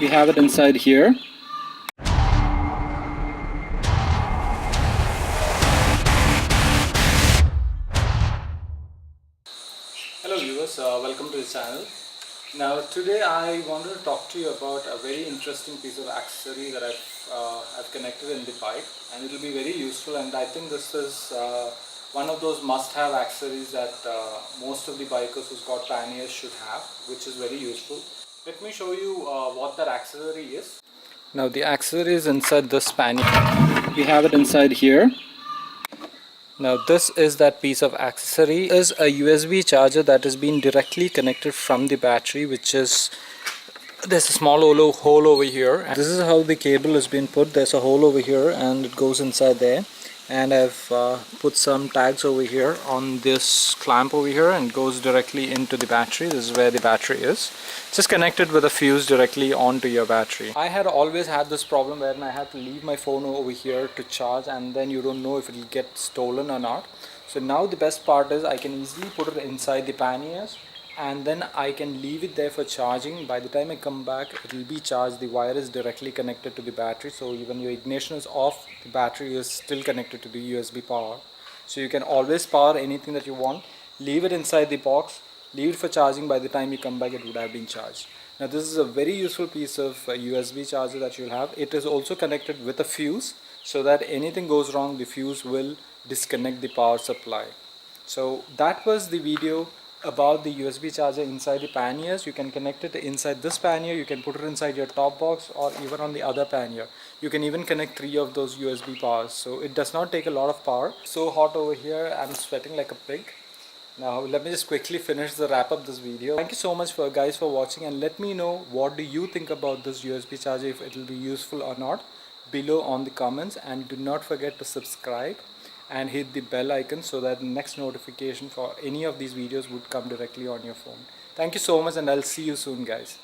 We have it inside here. Hello viewers, welcome to the channel. Now today I wanted to talk to you about a very interesting piece of accessory that I've connected in the bike, and it will be very useful, and I think this is one of those must-have accessories that most of the bikers who's got panniers should have, which is very useful. Let me show you what that accessory is. Now the accessory is inside this pannier. We have it inside here. Now this is that piece of accessory. It is a USB charger that is being directly connected from the battery, which is, there's a small hole over here. This is how the cable has been put. There's a hole over here and it goes inside there, and I've put some tags over here on this clamp over here, and goes directly into the battery. This is where the battery is. Just connected with a fuse directly onto your battery. I had always had this problem where I had to leave my phone over here to charge, and then you don't know if it will get stolen or not. So now the best part is I can easily put it inside the panniers, and then I can leave it there for charging. By the time I come back, it will be charged. The wire is directly connected to the battery, so even your ignition is off, the battery is still connected to the USB power. So you can always power anything that you want. Leave it inside the box, leave it for charging. By the time you come back, it would have been charged. Now this is a very useful piece of USB charger that you'll have. It is also connected with a fuse, so that anything goes wrong, the fuse will disconnect the power supply. So that was the video about the USB charger inside the panniers. You can connect it inside this pannier, you can put it inside your top box, or even on the other pannier. You can even connect 3 of those USB powers, so it does not take a lot of power. So hot over here, I'm sweating like a pig. Now let me just quickly finish the wrap up this video. Thank you so much for guys for watching, and let me know what do you think about this USB charger, if it will be useful or not, below on the comments. And do not forget to subscribe and hit the bell icon so that the next notification for any of these videos would come directly on your phone. Thank you so much, and I'll see you soon guys.